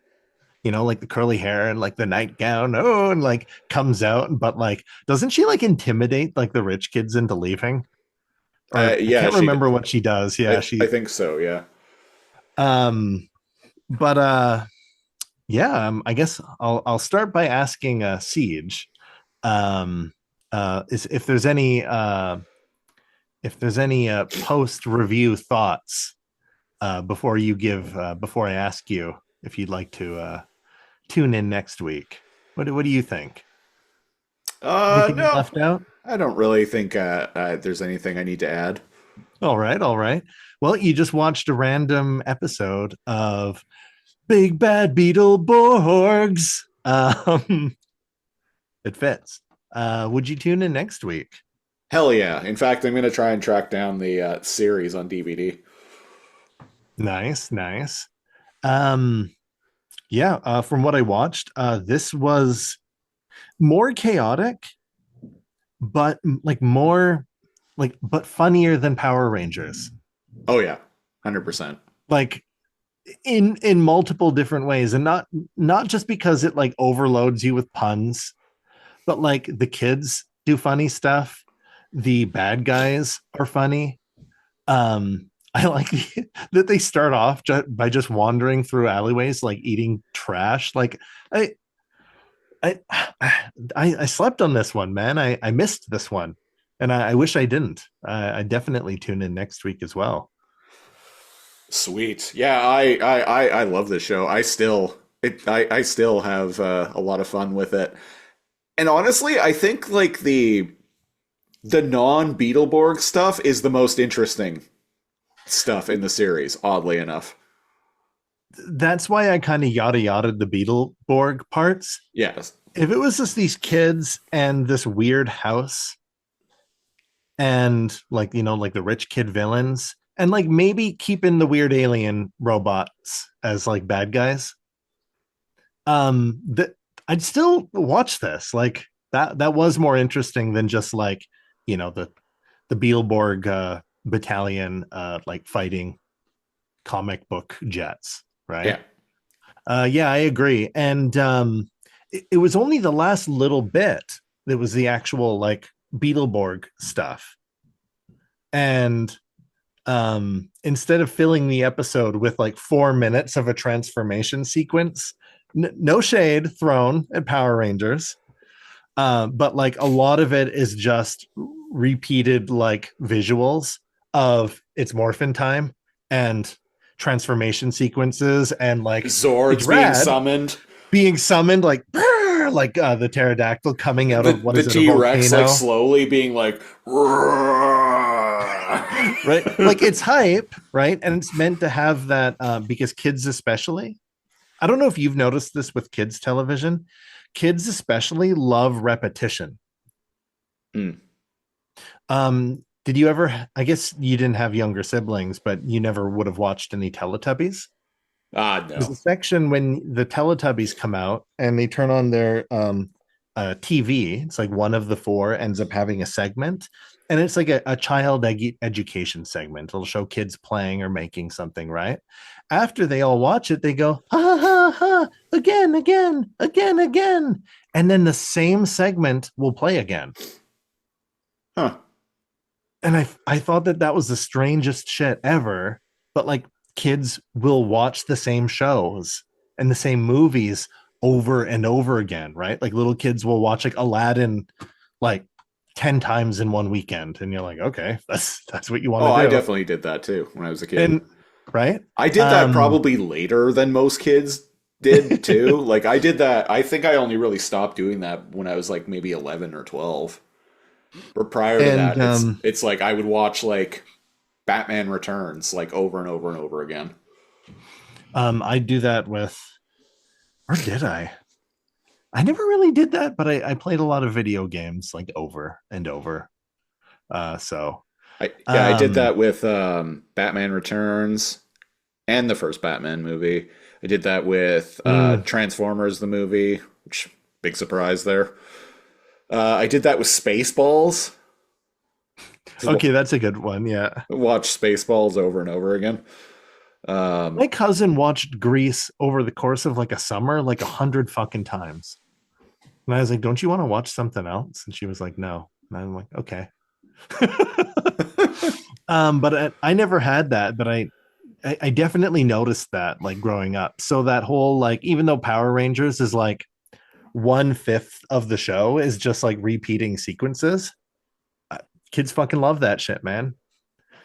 like the curly hair and like the nightgown. Oh, and like comes out, but like, doesn't she like intimidate like the rich kids into leaving? I can't remember what she does. Yeah, I think so. Yeah. I guess I'll start by asking Siege, if there's any post review thoughts before I ask you if you'd like to tune in next week. What do you think? No, left out? I don't really think there's anything I need to add. All right. Well, you just watched a random episode of Big Bad Beetleborgs. It fits. Would you tune in next week? Hell yeah. In fact, I'm going to try and track down the series on DVD. Nice. From what I watched, this was more chaotic but like more like but funnier than Power Rangers. Oh yeah, 100%. Like in multiple different ways, and not just because it like overloads you with puns, but like the kids do funny stuff. The bad guys are funny. I like that they start off by just wandering through alleyways, like eating trash. Like I, I, I slept on this one, man. I missed this one, and I wish I didn't. I definitely tune in next week as well. Sweet. Yeah, I love this show. I still have a lot of fun with it. And honestly, I think like the non-Beetleborg stuff is the most interesting stuff in the series, oddly enough. That's why I kind of yada yada the Beetleborg parts. Yes. If it was just these kids and this weird house and like, you know, like the rich kid villains and like maybe keeping the weird alien robots as like bad guys, that I'd still watch this. Like that was more interesting than just like, you know, the Beetleborg battalion like fighting comic book jets, right? Yeah. Yeah, I agree. And it was only the last little bit that was the actual like Beetleborg stuff. And instead of filling the episode with like 4 minutes of a transformation sequence, no shade thrown at Power Rangers, but like a lot of it is just repeated like visuals of it's morphin time and transformation sequences and like Zords being summoned like like the pterodactyl coming out of what the is it, T-Rex like slowly being like right, like it's hype, right? And it's meant to have that because kids especially, I don't know if you've noticed this with kids television, kids especially love repetition. Did you ever, I guess you didn't have younger siblings, but you never would have watched any Teletubbies? No. There's a section when the Teletubbies come out and they turn on their TV. It's like one of the four ends up having a segment, and it's like a child education segment. It'll show kids playing or making something, right? After they all watch it, they go, ha ha ha, again, again, again, again. And then the same segment will play again. Huh. And I thought that was the strangest shit ever, but like kids will watch the same shows and the same movies over and over again, right? Like little kids will watch like Aladdin like 10 times in one weekend, and you're like, okay, that's what you want to do. I definitely did that too when I was a kid. And right? I did that probably later than most kids did too. Like I did that, I think I only really stopped doing that when I was like maybe 11 or 12. But prior to that, it's like I would watch like Batman Returns like over and over and over again. I do that with, or did I? I never really did that, but I played a lot of video games like over and over. I did that with Batman Returns and the first Batman movie. I did that with Transformers the movie, which big surprise there. I did that with Spaceballs. Okay, that's a good one. Yeah, watch Spaceballs over and over again. My cousin watched Grease over the course of like a summer, like 100 fucking times. And I was like, "Don't you want to watch something else?" And she was like, "No." And I'm like, "Okay." But I never had that, but I definitely noticed that like growing up. So that whole like, even though Power Rangers is like 1/5 of the show is just like repeating sequences, kids fucking love that shit, man.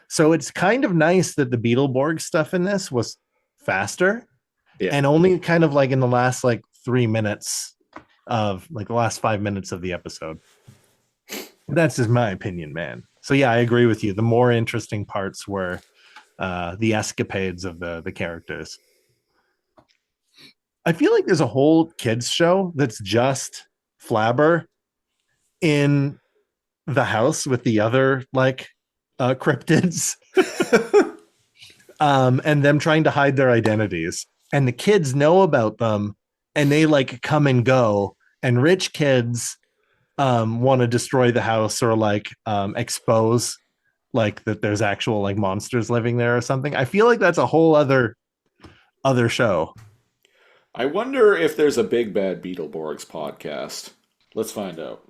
So it's kind of nice that the Beetleborg stuff in this was faster, and only kind of like in the last like 3 minutes of like the last 5 minutes of the episode. That's just my opinion, man. So yeah, I agree with you. The more interesting parts were the escapades of the characters. I feel like there's a whole kids show that's just Flabber in the house with the other like cryptids and them trying to hide their identities, and the kids know about them and they like come and go, and rich kids want to destroy the house or like expose like that there's actual like monsters living there or something. I feel like that's a whole other show. I wonder if there's a Big Bad Beetleborgs podcast. Let's find out.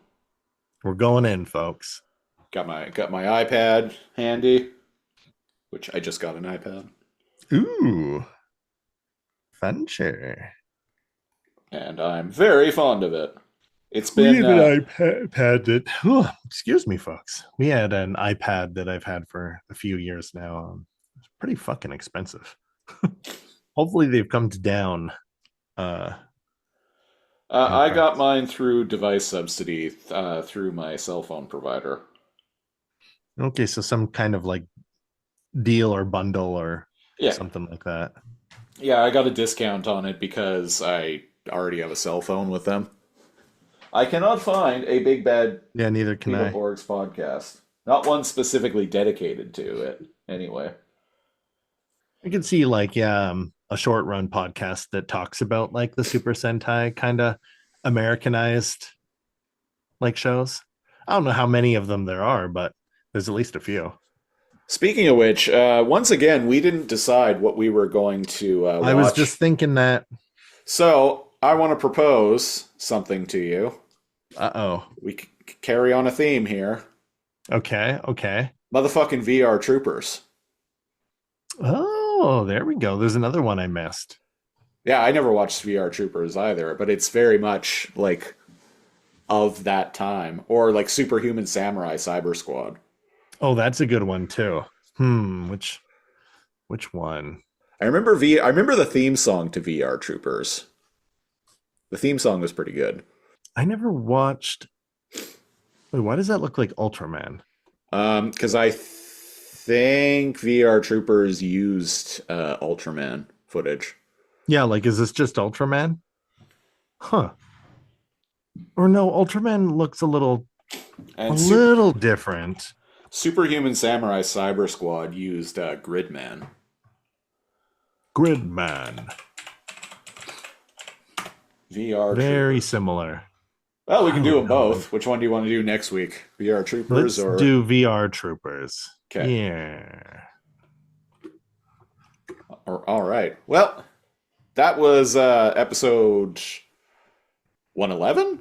We're going in, folks. Got my iPad handy, which I just got an iPad. Ooh, fancy. And I'm very fond of it. It's We been had an iPad that, excuse me, folks. We had an iPad that I've had for a few years now. It's pretty fucking expensive. Hopefully they've come down. I got mine through device subsidy through my cell phone provider. Okay, so some kind of like deal or bundle or something like that. Yeah, I got a discount on it because I already have a cell phone with them. I cannot find a Big Bad neither can I. Beetleborgs podcast. Not one specifically dedicated to it, anyway. I can see like a short run podcast that talks about like the Super Sentai kind of Americanized like shows. I don't know how many of them there are, but there's at least a few. Speaking of which, once again, we didn't decide what we were going to watch. I was just thinking that. So I want to propose something to you. Uh-oh. We carry on a theme here. Okay. Motherfucking VR Troopers. Oh, there we go. There's another one I missed. Yeah, I never watched VR Troopers either, but it's very much like of that time. Or like Superhuman Samurai Cyber Squad. Oh, that's a good one too. Which one? I remember the theme song to VR Troopers. The theme song was pretty good. I never watched. Wait, why does that look like Ultraman? Because I think VR Troopers used Ultraman footage. Yeah, like is this just Ultraman? Huh. Or no, Ultraman looks a little different. Superhuman Samurai Cyber Squad used Gridman. Gridman. VR Very Troopers. Similar. Well, we can do them both. Which one do you want to do next week? VR Troopers Let's do VR Troopers. Okay. Yeah. All right. Well, that was episode 111?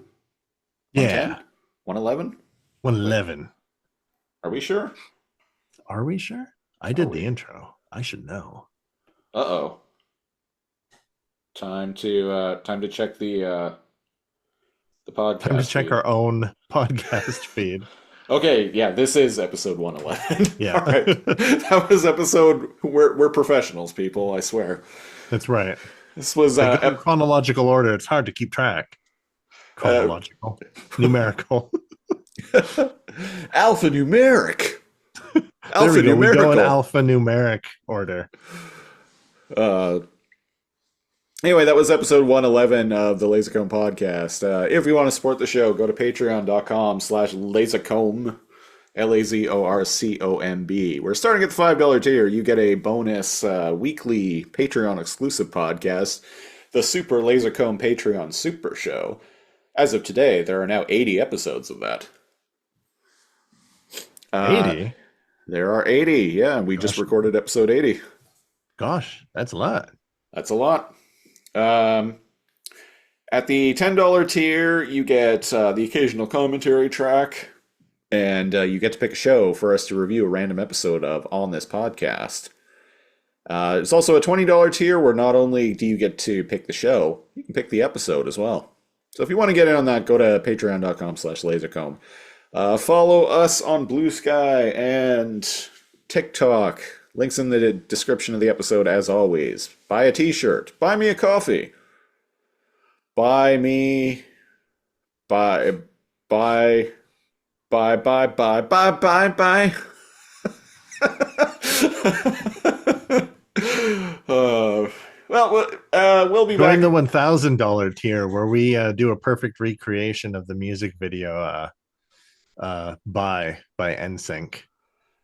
Yeah. 111? 111. Are we sure? Are we sure? I did the intro. I should know. Uh-oh. Time to check the podcast. Time to check our own podcast feed. Okay, yeah, this is episode 111. Yeah. All right. That was episode we're professionals, people, I swear. That's right. This was in chronological order. It's hard to keep track. Chronological. Numerical. Alphanumeric. There we go. We go in alphanumeric order. Anyway, that was episode 111 of the Lazor Comb podcast. If you want to support the show, go to patreon.com/lazorcomb, LAZORCOMB. We're starting at the $5 tier. You get a bonus weekly Patreon exclusive podcast, the Super Lazor Comb Patreon Super Show. As of today, there are now 80 episodes of that. 80? There are 80, yeah. We just recorded episode 80. Gosh, that's a lot. That's a lot. At the $10 tier, you get the occasional commentary track, and you get to pick a show for us to review a random episode of on this podcast. It's also a $20 tier where not only do you get to pick the show, you can pick the episode as well. So if you want to get in on that, go to patreon.com/lazorcomb. Follow us on Blue Sky and TikTok. Links in the description of the episode as always. Buy a t-shirt. Buy me a coffee. Buy me... Buy... We'll be back. Join the $1,000 tier where we do a perfect recreation of the music video by NSYNC.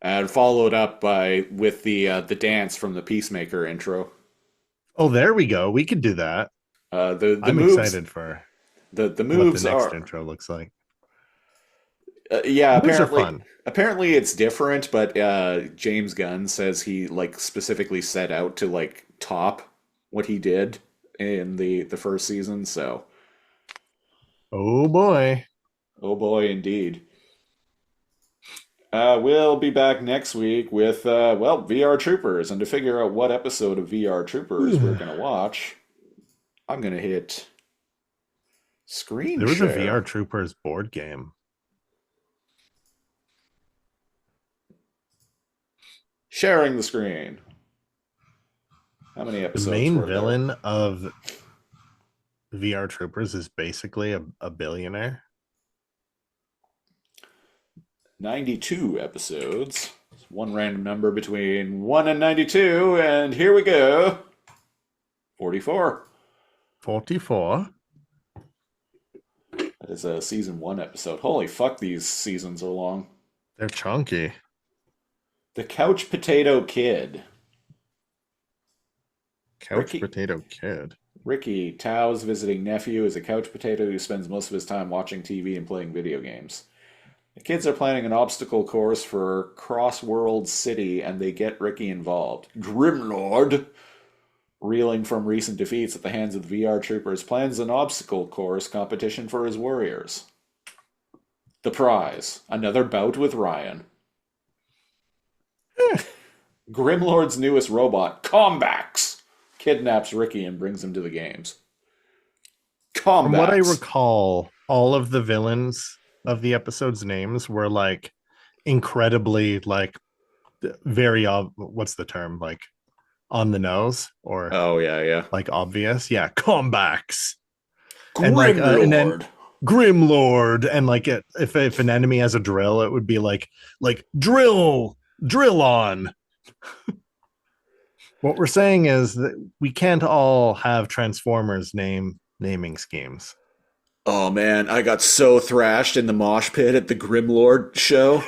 And followed up with the dance from the Peacemaker intro. Oh, there we go. We could do that. I'm excited for the what moves the next are intro looks like. Yeah, Those are apparently, fun. apparently it's different, but James Gunn says he like specifically set out to like top what he did in the first season. So, Oh boy. oh boy, indeed. We'll be back next week with well, VR Troopers, and to figure out what episode of VR Troopers we're gonna watch, I'm gonna hit screen There was a VR share. Troopers board game. Sharing the screen. How many The episodes main were there? villain of VR Troopers is basically a billionaire. 92 episodes. One random number between 1 and 92, and here we go. 44. 44. That is a season 1 episode. Holy fuck, these seasons are long. They're chunky. The Couch Potato Kid. Couch Ricky. Potato Kid. Ricky, Tao's visiting nephew, is a couch potato who spends most of his time watching TV and playing video games. The kids are planning an obstacle course for Crossworld City, and they get Ricky involved. Grimlord, reeling from recent defeats at the hands of the VR Troopers, plans an obstacle course competition for his warriors. The prize, another bout with Ryan. Grimlord's newest robot, Combax, kidnaps Ricky and brings him to the games. Combax. From what I recall, all of the villains of the episode's names were like incredibly like very what's the term, like on the nose or Oh, yeah. like obvious. Yeah, comebacks. Grimlord. And like and then Grimlord, and like if an enemy has a drill, it would be like drill on. What we're saying is that we can't all have Transformers naming schemes. Oh man, I got so thrashed in the mosh pit at the Grimlord show.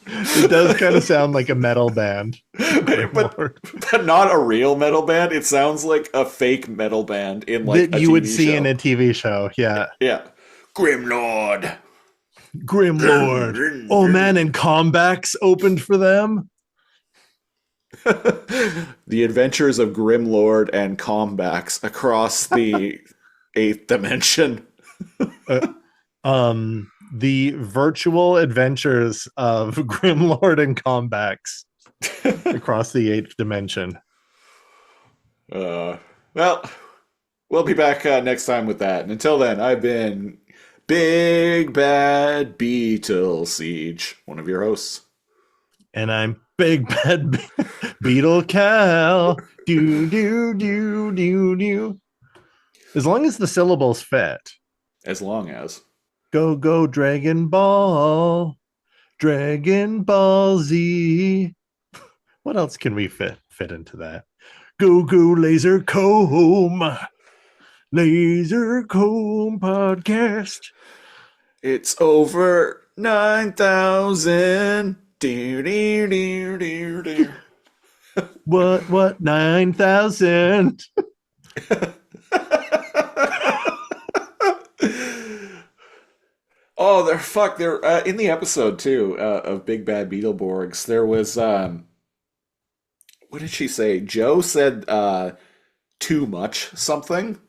It does kind of sound like a metal band. but not a real metal band. It sounds like a fake metal band in like that a you would TV see show. in a TV show. Yeah. Yeah. Grimlord. Grimlord. Oh man, and Combax opened for them. The adventures of Grimlord and Combax across the 8th dimension. The virtual adventures of Grimlord and Combax across the 8th dimension. Well, we'll be back next time with that. And until then, I've been Big Bad Beetle Siege, one of your hosts. And I'm Big Bad Beetle Cal. Do. As long as the syllables fit. As long as. Go Dragon Ball Z. What else can we fit into that? Go Laser Comb podcast. It's over 9,000. Do. What 9,000? Oh, they're in the episode too of Big Bad Beetleborgs. There was what did she say? Joe said too much something,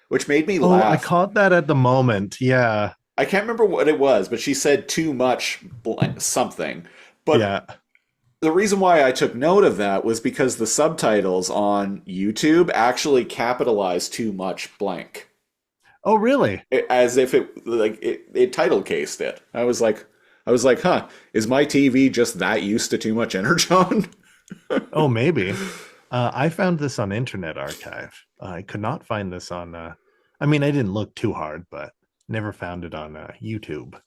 which made me laugh. I caught that at the moment. Yeah. I can't remember what it was, but she said too much something. But yeah. The reason why I took note of that was because the subtitles on YouTube actually capitalized too much blank. Oh, really? As if it title cased it. I was like, huh, is my TV just that used to too much Energon? Oh, maybe. I found this on Internet Archive. I could not find this on, I didn't look too hard, but never found it on YouTube.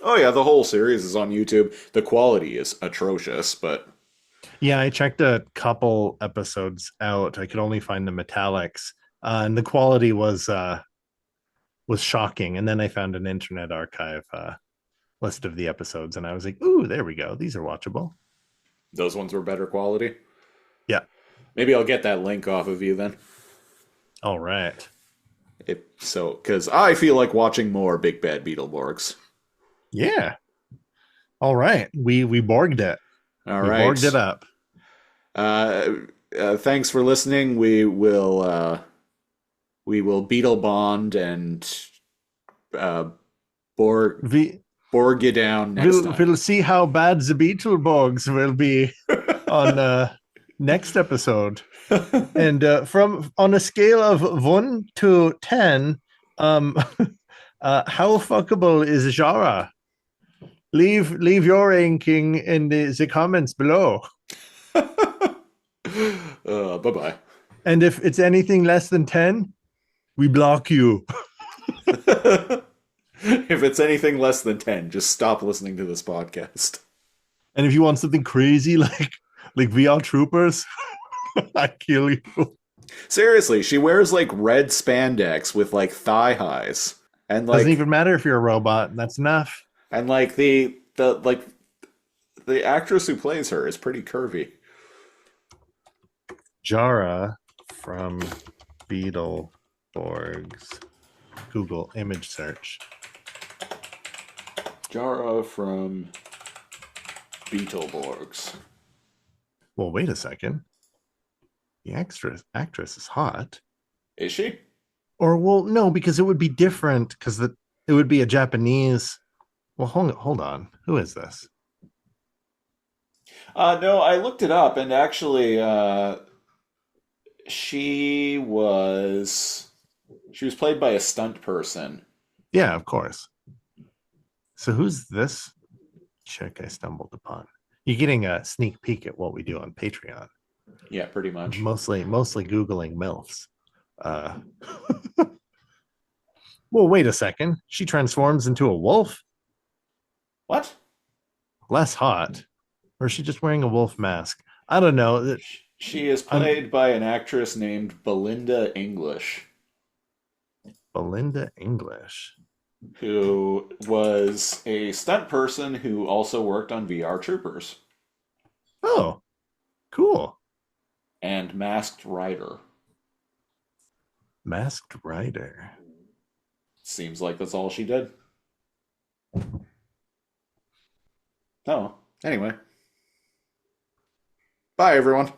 Oh yeah, the whole series is on YouTube. The quality is atrocious, but... Yeah, I checked a couple episodes out. I could only find the metallics, and the quality was shocking. And then I found an Internet Archive list of the episodes, and I was like, ooh, there we go. These are watchable. Those ones were better quality? Yeah. Maybe I'll get that link off of you then. All right. Because I feel like watching more Big Bad Beetleborgs. Yeah. All right. We borged it. All We right. borged it up. Thanks for listening. We will Beetle Bond and Borg you down next time. We'll see how bad the Beetleborgs will be on next episode. And from on a scale of 1 to 10, how fuckable is Jara? Leave your ranking in the comments below. Bye-bye. And if it's anything less than 10, we block you. If it's anything less than 10, just stop listening to this podcast. And if you want something crazy like VR Troopers, I kill you. Seriously, she wears like red spandex with like thigh highs. And like Doesn't even matter if you're a robot. That's enough. And like the actress who plays her is pretty curvy. Jara from Beetleborgs. Google image search. Jara from Beetleborgs. Well, wait a second. The actress is hot. Is she? Or well, no, because it would be different because it would be a Japanese. Well, hold on. Who is this? No, I looked it up, and actually, she was played by a stunt person. Yeah, of course. So who's this chick I stumbled upon? You're getting a sneak peek at what we do on Patreon. Yeah, pretty much. Mostly Googling MILFs. Well, wait a second. She transforms into a wolf? What? Less hot. Or is she just wearing a wolf mask? I don't know. She is played by an actress named Belinda English. Belinda English. Who was a stunt person who also worked on VR Troopers. Oh, cool. And Masked Rider. Masked Rider. Seems like that's all she did. Oh, anyway. Bye, everyone.